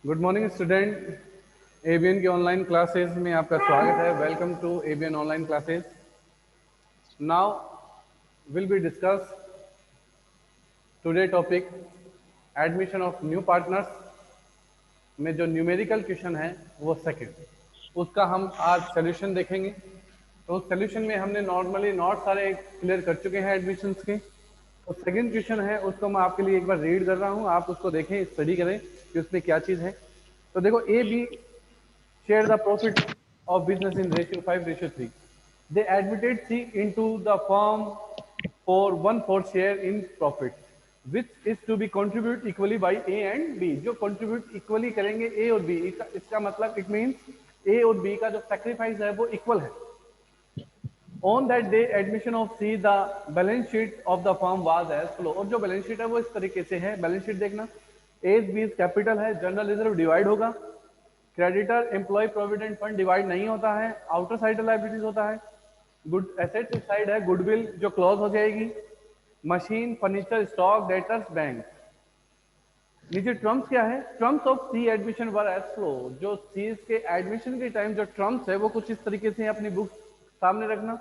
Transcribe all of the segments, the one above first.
Good morning student. ABN के online classes में आपका स्वागत है। Welcome to ABN online classes. Now will be discuss today topic admission of new partners में जो न्यूमेरिकल क्वेश्चन है वो सेकंड, उसका हम आज सोल्यूशन देखेंगे। तो उस सोल्यूशन में हमने नॉर्मली नोट सारे क्लियर कर चुके हैं एडमिशन्स के। तो सेकंड क्वेश्चन है उसको मैं आपके लिए एक बार रीड कर रहा हूँ, आप उसको देखें, स्टडी करें कि उसमें क्या चीज़ है। तो देखो, A B share the profit of business in ratio 5:3. They admitted C into the firm for 1/4 share in profit, which is to be contribute equally by A and B. जो contribute equally करेंगे A और B, इसका मतलब it means A और B का जो sacrifice है वो equal है। On that day, admission of C, the balance sheet of the firm was as follow. और जो बैलेंस शीट है वो इस तरीके से है। बैलेंस शीट देखना, एज बी कैपिटल है, जनरल रिजर्व डिवाइड होगा, creditor employ provident fund divide नहीं होता है, आउटर साइड लाइबिलिटीज होता है, गुड एसेट्स इस साइड है, गुडविल जो क्लोज हो जाएगी, machine furniture stock debtors bank. नीचे ट्रम्स क्या है, terms of C admission were as follow. जो सी के एडमिशन के टाइम जो ट्रम्स है वो कुछ इस तरीके से अपनी बुक सामने रखना।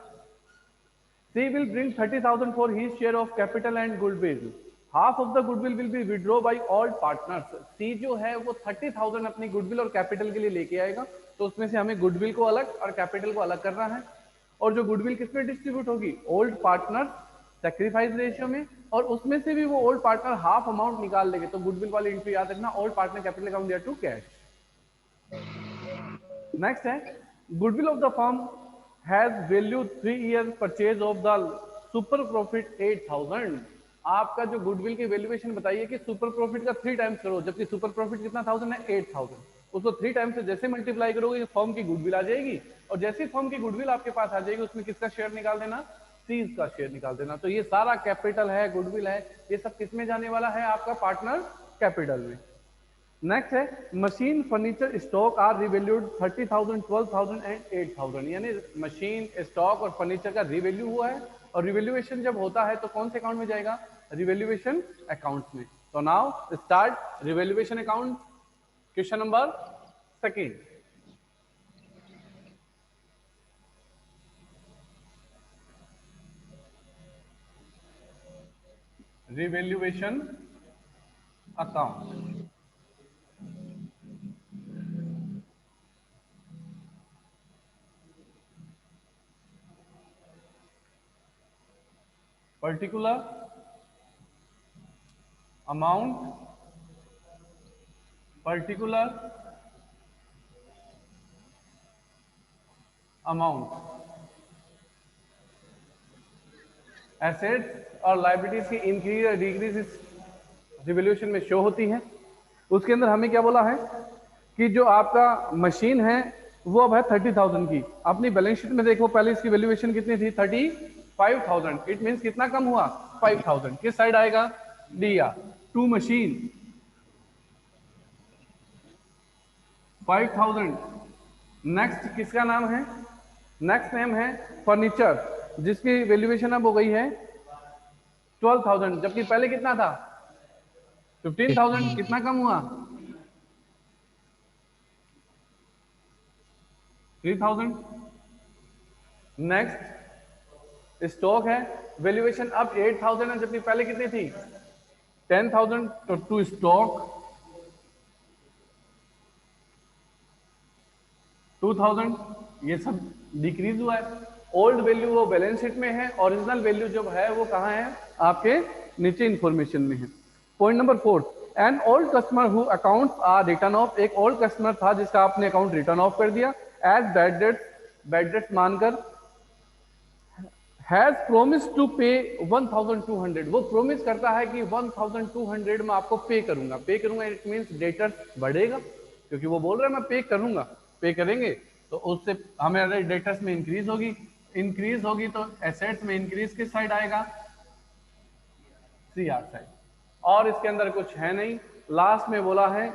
C will bring 30,000 for his share of capital and goodwill. Half of the goodwill will be withdraw by all partners. C जो है वो 30,000 अपनी गुडविल और कैपिटल के लिए लेके आएगा, तो उसमें से हमें गुडविल को अलग और कैपिटल को अलग करना है। और जो गुडविल किसमें डिस्ट्रीब्यूट होगी, ओल्ड पार्टनर सेक्रीफाइस रेशियो में, और उसमें से भी वो ओल्ड पार्टनर हाफ अमाउंट निकाल लेंगे। तो गुडविल वाली एंट्री याद रखना, old partner capital account there to cash. Next है, goodwill of the firm has value 3 year purchase of the super profit 8,000। आपका जो गुडविल की वैल्यूएशन बताइए कि सुपर प्रॉफिट का 3 टाइम्स करो, जबकि सुपर प्रॉफिट कितना थाउजेंड है, 8,000। उसको 3 टाइम्स से जैसे मल्टीप्लाई करोगे फर्म की गुडविल आ जाएगी, और जैसे फर्म की गुडविल आपके पास आ जाएगी उसमें किसका शेयर निकाल देना, सीज का शेयर निकाल देना। तो ये सारा कैपिटल है, गुडविल है, ये सब किसमें जाने वाला है, आपका पार्टनर कैपिटल में। नेक्स्ट है, machine furniture stock are revalued 30,000 12,000 and 8,000। यानी मशीन स्टॉक और फर्नीचर का रिवैल्यू हुआ है, और रिवैल्यूएशन जब होता है तो कौन से अकाउंट में जाएगा, रिवैल्यूएशन अकाउंट में। तो now start revaluation account. Question number second, revaluation account. Particular amount, particular amount assets और लाइबिलिटीज की इंक्रीज और डिक्रीज इस रिवॉल्यूशन में शो होती है। उसके अंदर हमें क्या बोला है कि जो आपका मशीन है वो अब है 30,000 की। अपनी बैलेंस शीट में देखो, पहले इसकी वैल्यूएशन कितनी थी, 35,000। इट मींस कितना कम हुआ, 5,000। किस साइड आएगा, दिया टू मशीन 5,000। नेक्स्ट किसका नाम है, नेक्स्ट नेम है फर्नीचर, जिसकी वैल्यूएशन अब हो गई है 12,000, जबकि पहले कितना था 15,000। कितना कम हुआ, 3,000। नेक्स्ट स्टॉक है, वैल्यूएशन अब 8,000 है, जबकि पहले कितनी थी 10,000। तो टू स्टॉक 2,000, ये सब डिक्रीज हुआ है। ओल्ड वैल्यू वो बैलेंस शीट में है, ओरिजिनल वैल्यू जो है वो कहाँ है, आपके नीचे इंफॉर्मेशन में है। Point number 4, an old customer who accounts are written off. एक ओल्ड कस्टमर था जिसका आपने अकाउंट रिटर्न ऑफ कर दिया एज बैड डेट्स मानकर। Has promise to pay 1,200। वो प्रोमिस करता है कि 1,200 में आपको पे करूंगा। पे करूंगा इट मींस डेटर्स बढ़ेगा, क्योंकि वो बोल रहा है मैं पे करूंगा। पे करेंगे तो उससे हमें डेटर्स में इंक्रीज होगी, इंक्रीज होगी तो एसेट्स में इंक्रीज किस साइड आएगा, सी आर साइड। और इसके अंदर कुछ है नहीं। लास्ट में बोला है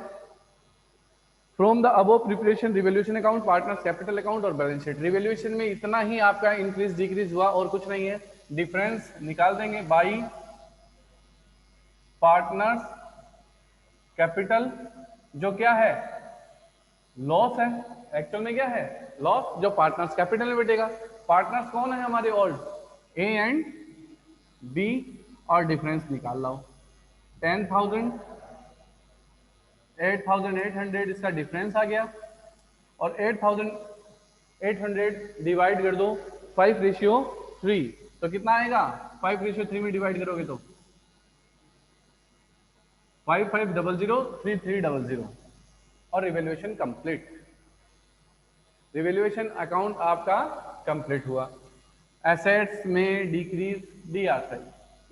from the above preparation revaluation account, partners capital account और बैलेंस शीट। रिवैल्यूएशन में इतना ही आपका इंक्रीज डिक्रीज हुआ और कुछ नहीं है। डिफरेंस निकाल देंगे बाई पार्टनर्स कैपिटल जो क्या है लॉस है, एक्चुअल में क्या है लॉस, जो पार्टनर्स कैपिटल में बैठेगा। पार्टनर्स कौन है हमारे ओल्ड ए एंड बी, और डिफरेंस निकाल लो 10,000 8,800 इसका डिफरेंस आ गया, और 8,800 डिवाइड कर दो 5:3, तो कितना आएगा 5:3 में डिवाइड करोगे तो 5500 3300, और रिवैल्यूएशन कंप्लीट। रिवैल्यूएशन अकाउंट आपका कंप्लीट हुआ। एसेट्स में decrease D R side,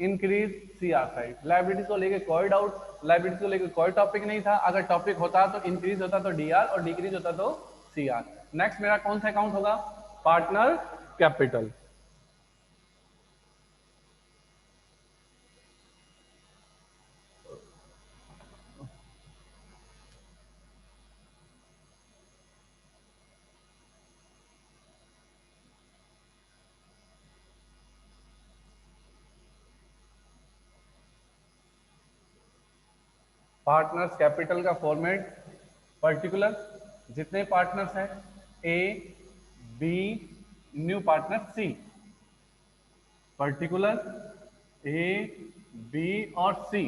increase C R side. Liabilities को लेके कोई डाउट, लाइबिलिटीज को लेके कोई टॉपिक नहीं था। अगर टॉपिक होता तो इंक्रीज होता तो डी आर, और डिक्रीज होता तो सी आर। नेक्स्ट मेरा कौन सा अकाउंट होगा पार्टनर कैपिटल। पार्टनर्स कैपिटल का फॉर्मेट पर्टिकुलर, जितने पार्टनर्स हैं A B, new partner C, particular A B और सी।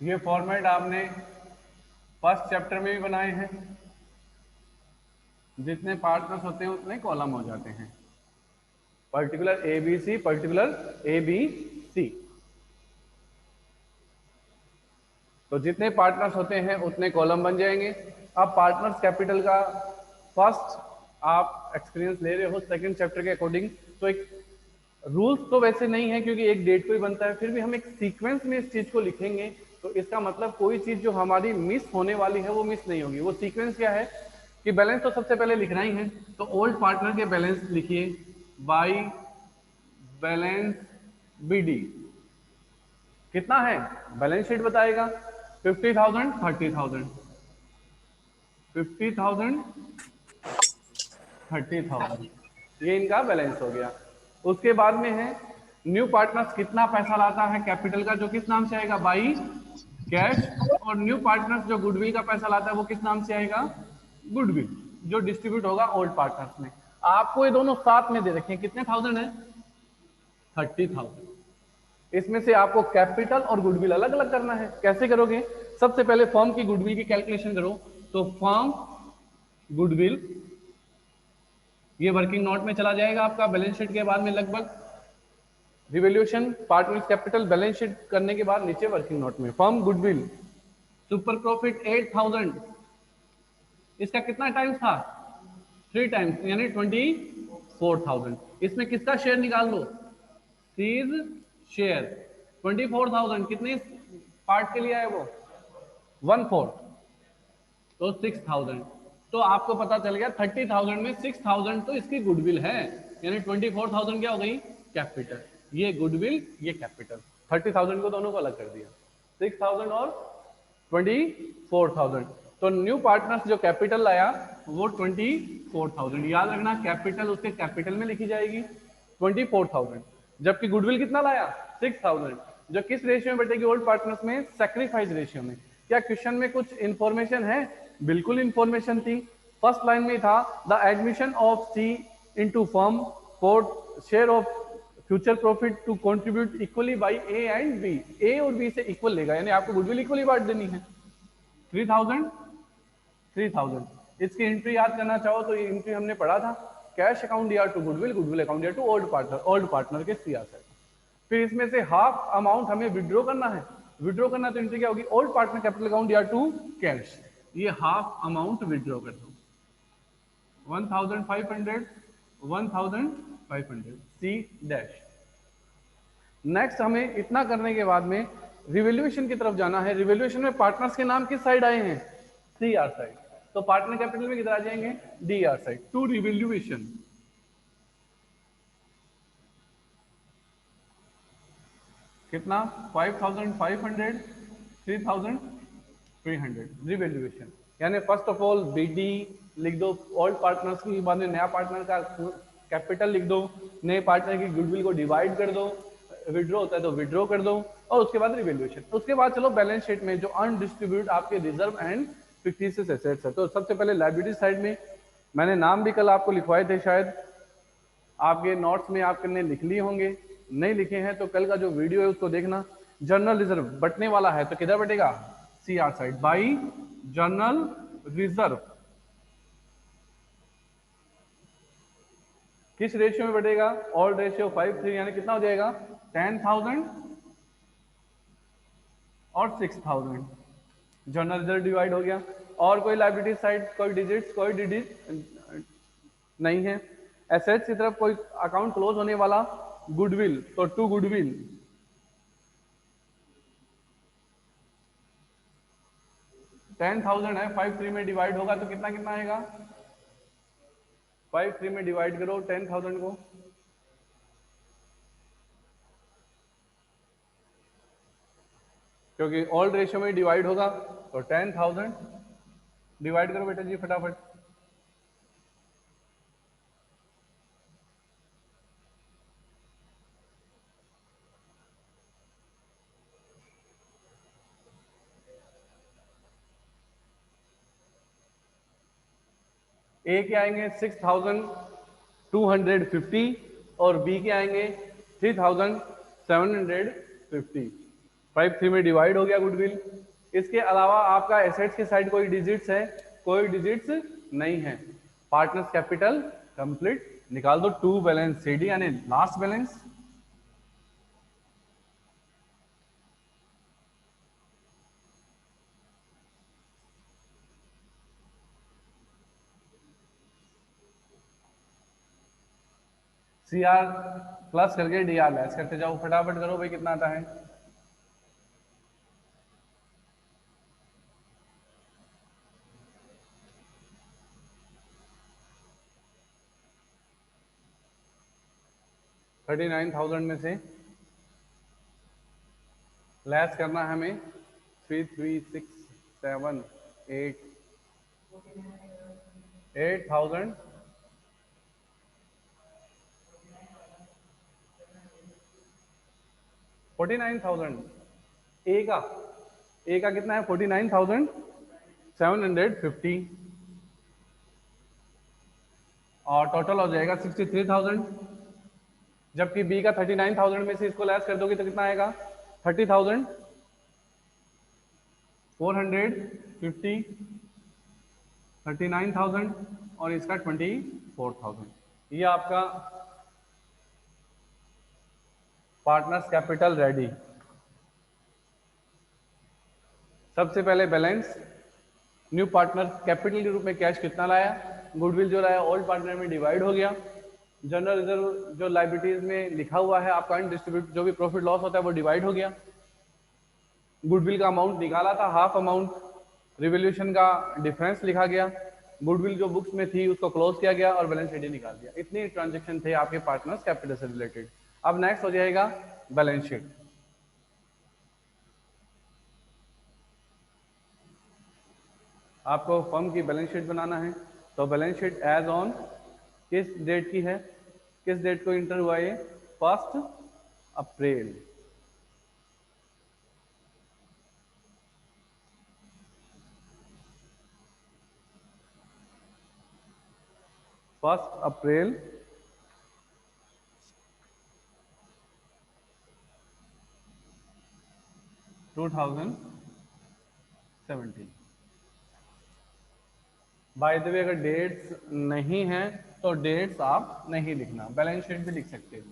ये फॉर्मेट आपने फर्स्ट चैप्टर में भी बनाए हैं। जितने पार्टनर्स होते हैं उतने कॉलम हो जाते हैं। Particular A B C, particular A B C, तो जितने पार्टनर्स होते हैं उतने कॉलम बन जाएंगे। अब पार्टनर्स कैपिटल का फर्स्ट आप एक्सपीरियंस ले रहे हो सेकंड चैप्टर के अकॉर्डिंग, तो एक रूल्स तो वैसे नहीं है क्योंकि एक डेट को ही बनता है, फिर भी हम एक सीक्वेंस में इस चीज को लिखेंगे, तो इसका मतलब कोई चीज जो हमारी मिस होने वाली है वो मिस नहीं होगी। वो सीक्वेंस क्या है कि बैलेंस तो सबसे पहले लिखना ही है, तो ओल्ड पार्टनर के बैलेंस लिखिए बाई बैलेंस बीडी। कितना है बैलेंस शीट बताएगा 50,000 30,000, 50,000 30,000, ये इनका बैलेंस हो गया। उसके बाद में है न्यू पार्टनर्स कितना पैसा लाता है कैपिटल का, जो किस नाम से आएगा बाई कैश, और न्यू पार्टनर्स जो गुडविल का पैसा लाता है वो किस नाम से आएगा गुडविल, जो डिस्ट्रीब्यूट होगा ओल्ड पार्टनर्स में। आपको ये दोनों साथ में दे रखे हैं, कितने थाउजेंड है 30,000। इसमें से आपको कैपिटल और गुडविल अलग अलग करना है। कैसे करोगे, सबसे पहले फर्म की गुडविल की कैलकुलेशन करो, तो फर्म गुडविल ये वर्किंग नोट में चला जाएगा आपका बैलेंस शीट के बाद में। लगभग revaluation partners capital balance sheet करने के बाद नीचे वर्किंग नोट में फर्म गुडविल सुपर प्रॉफिट 8,000, इसका कितना टाइम्स था 3 टाइम्स यानी 24,000। इसमें किसका शेयर निकाल दो सीज शेयर 24,000, कितने पार्ट के लिए है वो 1/4, तो 6,000। तो आपको पता चल गया 30,000 में 6,000 तो इसकी गुडविल है, यानी 24,000 क्या हो गई कैपिटल। ये गुडविल ये कैपिटल, 30,000 को दोनों को अलग कर दिया, 6,000 और 24,000। तो न्यू पार्टनर्स जो कैपिटल लाया वो 24,000। याद रखना कैपिटल उसके कैपिटल में लिखी जाएगी 24,000, जबकि गुडविल कितना लाया 6,000, जो किस रेशियो में बैठेगी ओल्ड पार्टनर्स में सैक्रिफाइस रेशियो में। क्या क्वेश्चन में कुछ इंफॉर्मेशन है, बिल्कुल इंफॉर्मेशन थी। फर्स्ट लाइन में था the admission of C into firm for share of future profit to contribute equally by A and B. A और बी से इक्वल लेगा, यानी आपको गुडविल इक्वली बांट देनी है। 3,000 3,000। इसकी एंट्री याद करना चाहो तो ये एंट्री हमने पढ़ा था, कैश अकाउंट दिया टू गुडविल, गुडविल अकाउंट दिया टू ओल्ड पार्टनर के सीआर से। फिर इसमें से हाफ अमाउंट हमें विड्रॉ करना है। विड्रॉ करना तो एंट्री क्या होगी ओल्ड पार्टनर कैपिटल अकाउंट दिया टू कैश, ये हाफ अमाउंट विड्रॉ कर दो 1,500 1,500 सी डैश। नेक्स्ट हमें इतना करने के बाद में रिवैल्यूएशन की तरफ जाना है। रिवैल्यूएशन में पार्टनर्स के नाम किस साइड आए हैं सी आर साइड, तो पार्टनर कैपिटल में किधर आ जाएंगे D R side. To revaluation कितना 5,500 3,300 रिवैल्यूएशन, यानी फर्स्ट ऑफ ऑल बीडी लिख दो ओल्ड पार्टनर्स की, बाद में नया पार्टनर का कैपिटल लिख दो, नए पार्टनर की गुडविल को डिवाइड कर दो, विड्रॉ होता है तो विड्रॉ कर दो, और उसके बाद रिवैल्यूएशन। उसके बाद चलो बैलेंस शीट में जो अनडिस्ट्रीब्यूटेड आपके रिजर्व एंड फिक्टिशियस एसेट्स है। तो सबसे पहले लायबिलिटी साइड में मैंने नाम भी कल आपको लिखवाए थे, शायद आपके नोट्स में आपने लिख लिए होंगे, नहीं लिखे हैं तो कल का जो वीडियो है उसको देखना। जनरल रिजर्व बटने वाला है तो किधर बटेगा, CR side by general reserve. किस रेशियो में बढ़ेगा, ऑल रेशियो 5:3, यानी कितना हो जाएगा 10,000 और 6,000। जनरल रिजर्व डिवाइड हो गया। और कोई लायबिलिटी साइड, कोई डिजिट नहीं है। एसेट्स की तरफ कोई अकाउंट क्लोज होने वाला, गुडविल तो टू गुडविल 10,000 है, 5:3 में डिवाइड होगा तो कितना कितना आएगा, 5:3 में डिवाइड करो 10,000 को, क्योंकि ऑल रेशियो में डिवाइड होगा तो 10,000 डिवाइड करो बेटा जी फटाफट। ए के आएंगे 6,250 और बी के आएंगे 3,750। 5:3 में डिवाइड हो गया गुडविल। इसके अलावा आपका एसेट्स की साइड कोई डिजिट्स है, कोई डिजिट्स नहीं है। पार्टनर्स कैपिटल कंप्लीट निकाल दो, टू बैलेंस सीडी यानी last balance. C R plus करके डी आर लेस करते जाओ, फटाफट करो भाई कितना आता है। $39,000 में से लेस करना है हमें 3,3,6,7,8,8,000 49,000। ए का कितना है 49,750 और टोटल हो जाएगा 63,000। जबकि बी का 39,000 में से इसको लेस कर दोगे तो कितना आएगा 30,450, 39,000 और इसका 24,000। ये आपका पार्टनर्स कैपिटल रेडी। सबसे पहले बैलेंस, न्यू पार्टनर कैपिटल के रूप में कैश कितना लाया, गुडविल जो लाया ओल्ड पार्टनर में डिवाइड हो गया। जनरल रिजर्व जो लाइबिलिटीज में लिखा हुआ है आपका अनडिस्ट्रीब्यूट जो भी प्रॉफिट लॉस होता है वो डिवाइड हो गया। गुडविल का अमाउंट निकाला था हाफ अमाउंट, रिवोल्यूशन का डिफरेंस लिखा गया, गुडविल जो बुक्स में थी उसको क्लोज किया गया और बैलेंस शीट निकाल दिया। इतनी ट्रांजेक्शन थे आपके पार्टनर्स कैपिटल से रिलेटेड। अब नेक्स्ट हो जाएगा बैलेंस शीट। आपको फर्म की बैलेंस शीट बनाना है तो बैलेंस शीट एज ऑन किस डेट की है, किस डेट को इंटर हुआ ये 1 April. First April 2017। By the way अगर डेट्स नहीं है तो डेट्स आप नहीं लिखना, बैलेंस शीट भी लिख सकते हो।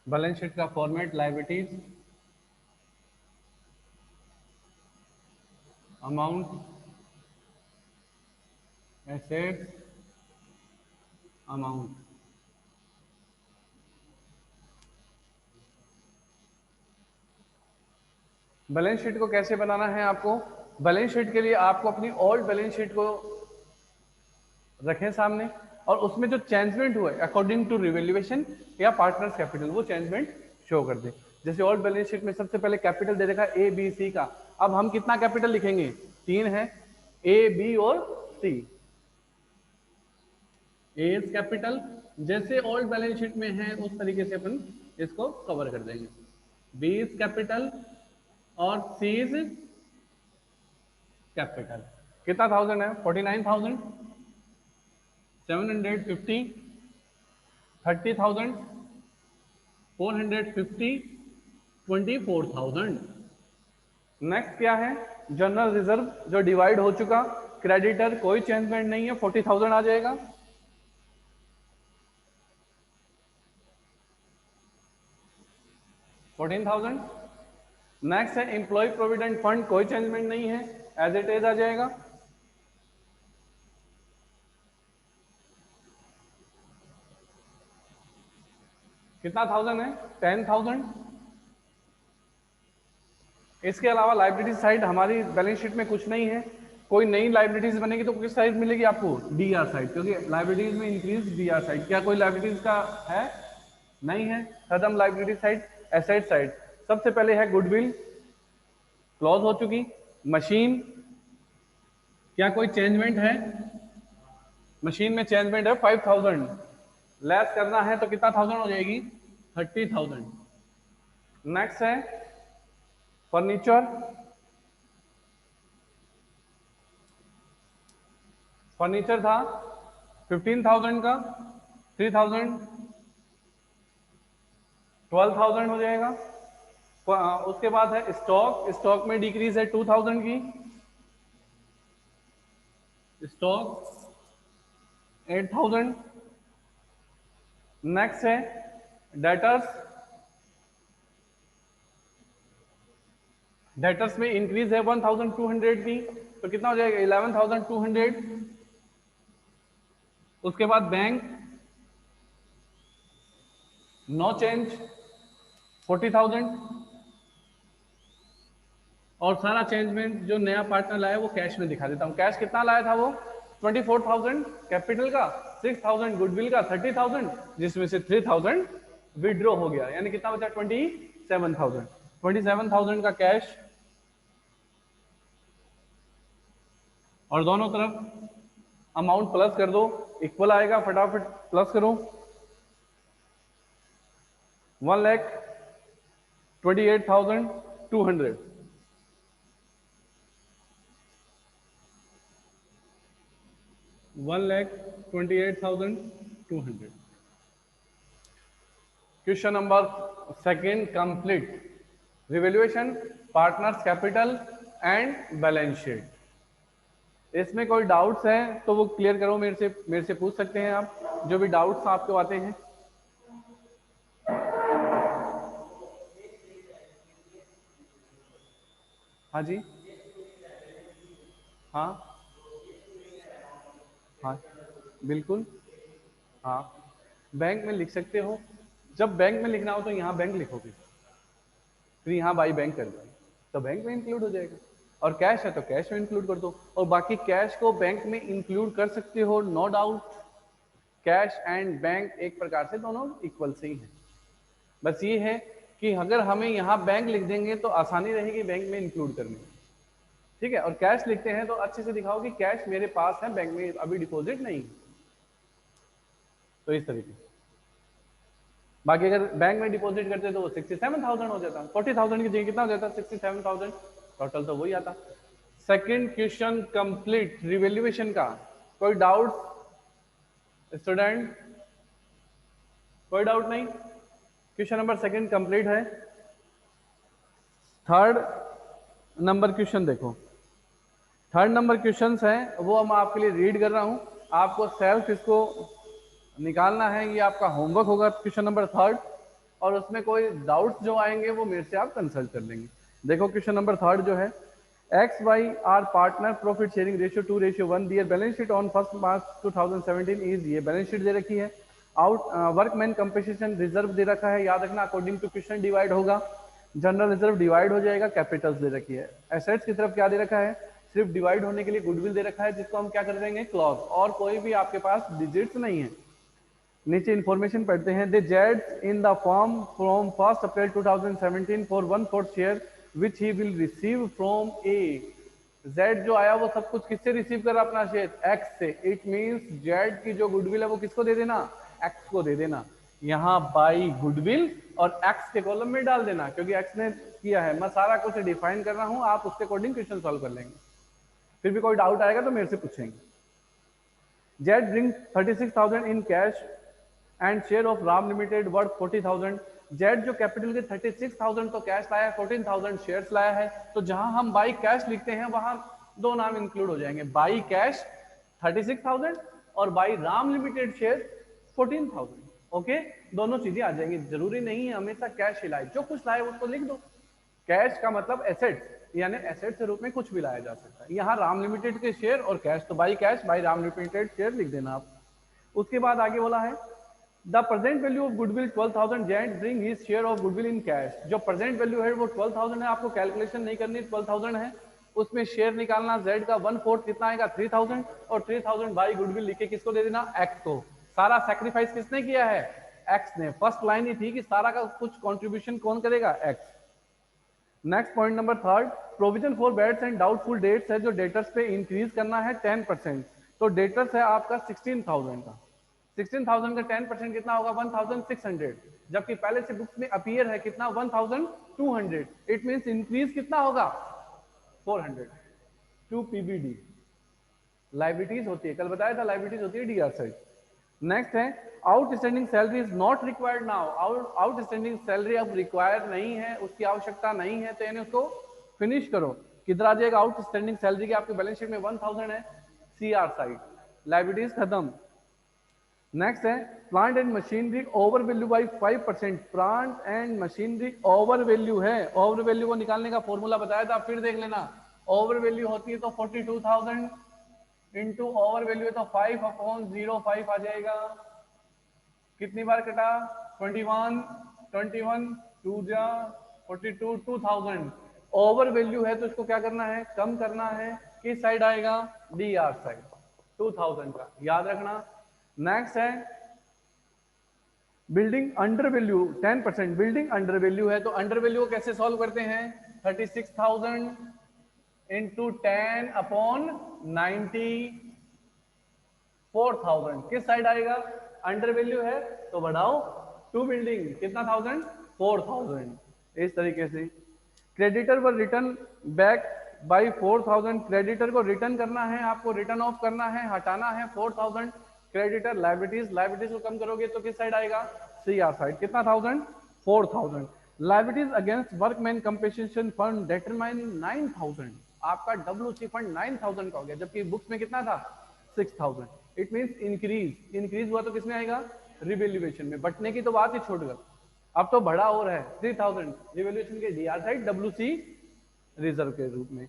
बैलेंस शीट का format liabilities, amount, assets, amount. Balance sheet को कैसे बनाना है आपको, बैलेंस शीट के लिए आपको अपनी ओल्ड बैलेंस शीट को रखें सामने और उसमें जो चेंजमेंट हुआ है अकॉर्डिंग टू रिवैल्यूएशन या पार्टनर्स कैपिटल वो चेंजमेंट शो कर दे। जैसे ओल्ड बैलेंस शीट में सबसे पहले कैपिटल दे रखा है ए बी सी का, अब हम कितना कैपिटल लिखेंगे, 3 है, ए बी और सी। ए इज कैपिटल, जैसे ओल्ड बैलेंस शीट में है उस तरीके से अपन इसको कवर कर देंगे। बी इज कैपिटल और सी इज कैपिटल। कितना थाउजेंड है, 49,000, 750, 30,000, 450, 24,000। नेक्स्ट क्या है, जनरल रिजर्व जो डिवाइड हो चुका, क्रेडिटर कोई चेंजमेंट नहीं है, 40,000 आ जाएगा। नेक्स्ट है एम्प्लॉय प्रोविडेंट फंड, कोई चेंजमेंट नहीं है, एज इट इज आ जाएगा। कितना थाउजेंड है, 10,000। इसके अलावा लाइबिलिटी साइड हमारी बैलेंस शीट में कुछ नहीं है, कोई नई लाइबिलिटीज बनेगी तो किस साइड मिलेगी आपको, डी आर साइड, क्योंकि लाइबिलिटीज में इंक्रीज डी आर साइड। क्या कोई लाइबिलिटीज का है, नहीं है, खत्म लाइबिलिटी साइड। एसेट साइड सबसे पहले है गुडविल, क्लोज हो चुकी। मशीन, क्या कोई चेंजमेंट है, मशीन में चेंजमेंट है 5,000, लेस करना है तो कितना थाउजेंड हो जाएगी, 30,000। नेक्स्ट है फर्नीचर, फर्नीचर था 15,000 का, 3,000, 12,000 हो जाएगा। उसके बाद है स्टॉक, स्टॉक में डिक्रीज है 2,000 की, स्टॉक 8,000। नेक्स्ट है डेटर्स, डेटर्स में इंक्रीज है 1,200 की, तो कितना हो जाएगा, 11,200। उसके बाद बैंक, नो चेंज, 40,000। और सारा चेंजमेंट जो नया पार्टनर लाया वो कैश में दिखा देता हूं। कैश कितना लाया था वो, 24,000 कैपिटल का, 6,000 गुडविल का, 30,000, जिसमें से 3,000 विड्रॉ हो गया, यानी कितना बचा, 27,000। 27,000 का कैश, और दोनों तरफ अमाउंट प्लस कर दो, इक्वल आएगा, फटाफट प्लस करो। 1,28,200। 1,28,200। Question number second complete, revaluation, partners capital and balance sheet. इसमें कोई डाउट्स हैं तो वो क्लियर करो, मेरे से पूछ सकते हैं आप, जो भी डाउट्स आपको आते हैं। हाँ जी, हाँ हाँ बिल्कुल, हाँ बैंक में लिख सकते हो। जब बैंक में लिखना हो तो यहाँ बैंक लिखोगे, फिर यहाँ बाई बैंक कर दो तो बैंक में इंक्लूड हो जाएगा, और कैश है तो कैश में इंक्लूड कर दो। और बाकी कैश को बैंक में इंक्लूड कर सकते हो, no doubt. Cash and bank एक प्रकार से दोनों इक्वल से ही है, बस ये है कि अगर हमें यहाँ बैंक लिख देंगे तो आसानी रहेगी बैंक में इंक्लूड करने में, ठीक है। और कैश लिखते हैं तो अच्छे से दिखाओ कि कैश मेरे पास है, बैंक में अभी डिपॉजिट नहीं, तो इस तरीके से। बाकी अगर बैंक में डिपॉजिट करते तो वो 67,000 हो जाता, 40,000 की जगह कितना हो जाता, 67,000, टोटल तो वही आता। सेकंड क्वेश्चन कंप्लीट रिवैल्यूएशन का। कोई डाउट स्टूडेंट, कोई डाउट नहीं, क्वेश्चन नंबर सेकंड कंप्लीट है। थर्ड नंबर क्वेश्चन देखो, थर्ड नंबर क्वेश्चन है वो मैं आपके लिए रीड कर रहा हूं, आपको सेल्फ इसको निकालना है, ये आपका होमवर्क होगा क्वेश्चन नंबर थर्ड, और उसमें कोई डाउट्स जो आएंगे वो मेरे से आप कंसल्ट कर लेंगे। देखो क्वेश्चन नंबर थर्ड जो है, X Y are partner, profit sharing ratio 2:1, their balance sheet on 1 March 2017 is, ये बैलेंस शीट दे रखी है। आउट वर्कमैन कंपनसेशन रिजर्व दे रखा है, याद रखना अकॉर्डिंग टू क्वेश्चन डिवाइड होगा, जनरल रिजर्व डिवाइड हो जाएगा, कैपिटल्स दे रखी है। एसेट्स की तरफ क्या दे रखा है, सिर्फ डिवाइड होने के लिए गुडविल दे रखा है, जिसको हम क्या कर देंगे, क्लॉज, और कोई भी आपके पास डिजिट्स नहीं है। नीचे इंफॉर्मेशन पढ़ते हैं। The Z in the form from 1 April 2017 for 1/4 share which he will receive from A. Z जो आया वो सब कुछ किससे रिसीव कर रहा अपना शेयर? एक्स से। इट मींस जेड की जो गुडविल है वो किसको दे देना? एक्स को दे देना। यहाँ बाई गुडविल और एक्स के कॉलम में डाल देना, क्योंकि एक्स ने किया है। मैं सारा कुछ डिफाइन कर रहा हूँ, आप उसके अकॉर्डिंग क्वेश्चन सॉल्व कर लेंगे। फिर भी कोई डाउट आएगा तो मेरे से पूछेंगे। Z bring 36,000 in cash and share of Ram limited worth 40,000। Z जो कैपिटल के 36,000 तो कैश लाया, 14,000 शेयर्स लाया है। तो जहां हम बाई कैश लिखते हैं वहां दो नाम इंक्लूड हो जाएंगे, बाई कैश 36,000 और by Ram limited share 14,000। Okay, दोनों चीजें आ जाएंगी। जरूरी नहीं है हमेशा कैश ही लाए, जो कुछ लाए उसको लिख दो। कैश का मतलब एसेट, यानी एसेट के रूप में कुछ भी लाया जा सकता है। यहाँ राम लिमिटेड के शेयर और कैश, तो by cash by Ram limited share लिख देना आप। उसके बाद आगे बोला है the present value of goodwill 12,000 Z bring his share of goodwill in cash. जो प्रेजेंट वैल्यू है वो 12,000 है, आपको कैलकुलेशन नहीं करनी, 12,000 है, उसमें शेयर निकालना। जेड का 1/4 कितना आएगा? 3,000, और 3,000 बाई गुडविल लिख के किसको दे देना? एक्स को। सारा सैक्रिफाइस किसने किया है? एक्स ने। फर्स्ट लाइन ही थी कि सारा का कुछ कॉन्ट्रीब्यूशन कौन करेगा? X. Next point number third, provision for bads and doubtful debts है, जो डेटर्स पे इंक्रीज करना है 10%। तो डेटर्स है आपका 16,000 का, 16,000 का 10% कितना होगा? 1,600। जबकि पहले से बुक्स में अपीयर है कितना? 1,200। इट मींस इंक्रीज कितना होगा? 400 टू पीबीडी। लाइबिलिटीज होती है, कल बताया था लाइबिलिटीज होती है डीआर साइड। नेक्स्ट है outstanding salary is not required now. Outstanding salary अब रिक्वायर नहीं है, उसकी आवश्यकता नहीं है, तो यानी उसको फिनिश करो। किधर आ जाएगा आउटस्टैंडिंग सैलरी की? आपके बैलेंस शीट में 1,000 है, सीआर साइड, लाइबिलिटीज खत्म। नेक्स्ट है plant and machinery over value by 5%। Plant and machinery over value है, ओवर वैल्यू को निकालने का फॉर्मूला बताया था, फिर देख लेना। ओवर वैल्यू होती है तो 42,000 इंटू ओवर वैल्यू है तो 5/05 आ जाएगा। कितनी बार कटा? 21, 21 टू जा 42, 2,000। ओवर वैल्यू है तो इसको क्या करना है? कम करना है। किस साइड आएगा? डी आर साइड, 2,000 का याद रखना। नेक्स्ट है building under value 10%। Building under value है तो अंडर वैल्यू को कैसे सॉल्व करते हैं? 36,000 इंटू 10/90, 4,000 किस साइड आएगा? अंडर वैल्यू है तो बढ़ाओ, टू बिल्डिंग कितना 1,000? 4,000। इस तरीके से क्रेडिटर व रिटर्न बैक बाई 4,000। क्रेडिटर को रिटर्न करना है, आपको रिटर्न ऑफ करना है, हटाना है 4,000। क्रेडिटर लाइबिलिटीज, लाइबिलिटीज को कम करोगे तो किस साइड आएगा? C R side. कितना 1,000? 4,000। Liabilities against workman compensation fund determine 9,000। आपका डब्ल्यूसी फंड 9,000 का हो गया, जबकि बुक्स में कितना था? 6,000। इट मींस इंक्रीज, इंक्रीज हुआ तो किसमें आएगा? रिवैल्यूएशन में। बटने की तो बात ही छोड़ कर, अब तो बढ़ा और है 3,000 रिवैल्यूएशन के डीआर साइड डब्ल्यूसी रिजर्व के रूप में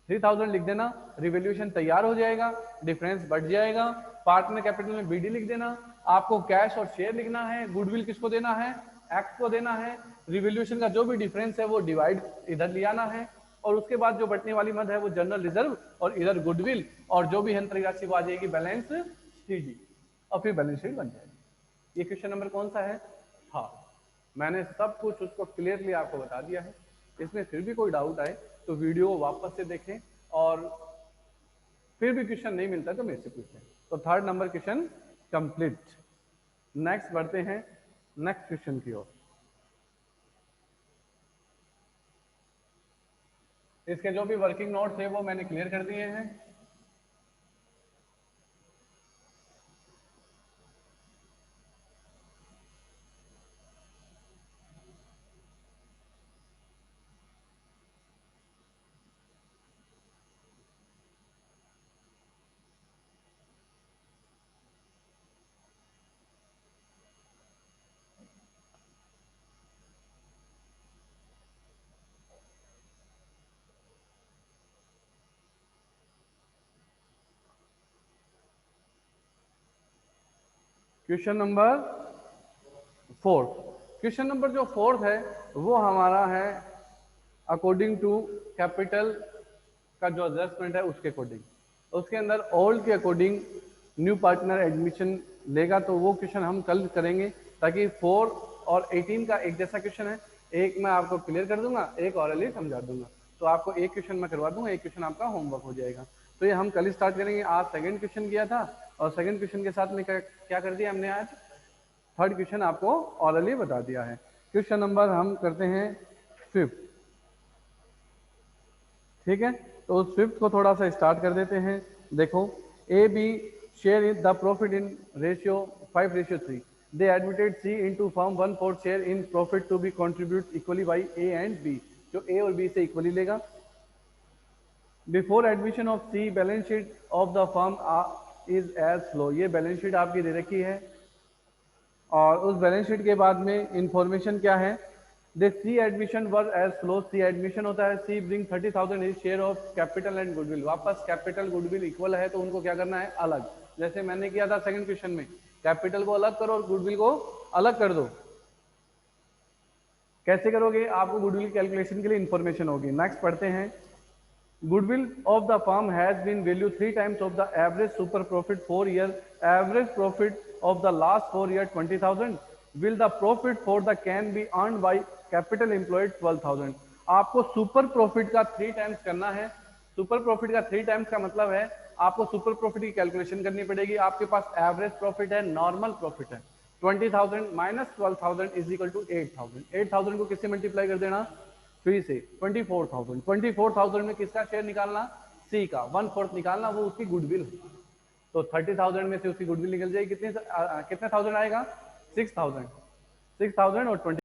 3,000 लिख देना। रिवैल्यूएशन तैयार हो जाएगा, डिफरेंस बढ़ जाएगा। पार्टनर कैपिटल में बीडी लिख देना। आपको कैश और शेयर लिखना है, गुडविल किसको देना है? एक्स को देना है। रिवैल्यूएशन का जो भी डिफरेंस है वो डिवाइड इधर ले आना है, और उसके बाद जो बटने वाली मद है वो जनरल रिजर्व, और इधर गुडविल, और जो भी अंतरिक राशि वो आ जाएगी बैलेंस शीट, और फिर बैलेंस शीट बन जाएगी। ये क्वेश्चन नंबर कौन सा है? हाँ, मैंने सब कुछ उसको क्लियरली आपको बता दिया है। इसमें फिर भी कोई डाउट आए तो वीडियो वापस से देखें, और फिर भी क्वेश्चन नहीं मिलता तो मेरे से पूछें। तो third number question complete. Next बढ़ते हैं नेक्स्ट क्वेश्चन की ओर। इसके जो भी वर्किंग नोट्स है वो मैंने क्लियर कर दिए हैं। Question number fourth, question number जो फोर्थ है वो हमारा है अकॉर्डिंग टू कैपिटल का जो एडजस्टमेंट है उसके अकॉर्डिंग। उसके अंदर ओल्ड के अकॉर्डिंग न्यू पार्टनर एडमिशन लेगा तो वो क्वेश्चन हम कल करेंगे, ताकि 4 और 18 का एक जैसा क्वेश्चन है, एक मैं आपको क्लियर कर दूंगा, एक ऑरली समझा दूंगा। तो आपको एक क्वेश्चन मैं करवा दूंगा, एक क्वेश्चन आपका होमवर्क हो जाएगा। तो ये हम कल ही स्टार्ट करेंगे। आज सेकंड क्वेश्चन किया था, और सेकंड क्वेश्चन के साथ में क्या कर दिया हमने, आज थर्ड क्वेश्चन आपको ऑरली बता दिया है। क्वेश्चन नंबर हम करते हैं 5th। ठीक है, तो उस 5th को थोड़ा सा स्टार्ट कर देते हैं। देखो, A B share in the profit in ratio 5:3। They admitted C into firm 1/4 share in profit to be contribute equally by A and B. जो ए और बी से इक्वली लेगा। Before admission of C balance sheet of the firm is as follow. ये balance sheet आपकी दे रखी है, और उस बैलेंस शीट के बाद में इंफॉर्मेशन क्या है, the C admission were as follow. C admission होता है C bring 30,000 is share of capital and goodwill. वापस कैपिटल गुडविल इक्वल है, तो उनको क्या करना है, अलग। जैसे मैंने किया था सेकंड क्वेश्चन में, कैपिटल को अलग करो और गुडविल को अलग कर दो। कैसे करोगे, आपको गुडविल कैलकुलेशन के लिए इंफॉर्मेशन होगी। नेक्स्ट पढ़ते हैं। Goodwill of the firm has been valued 3 times of the average super profit 4 years. Average profit of the last 4 years 20,000. Will the profit for the can be earned by capital employed 12,000। आपको super profit का 3 times करना है। Super profit का 3 times का मतलब है आपको super profit की कैलकुलेशन करनी पड़ेगी। आपके पास एवरेज प्रॉफिट है, नॉर्मल प्रॉफिट है 20,000 माइनस 12,000 इज इक्वल टू 8,000। 8,000 को किससे मल्टीप्लाई कर देना, 3 से 24,000। 24,000 में किसका शेयर निकालना, सी का 1/4 निकालना, वो उसकी गुडविल। तो 30,000 में से उसकी गुडविल निकल जाएगी, कितने थाउजेंड आएगा, 6,000। 6,000 और 20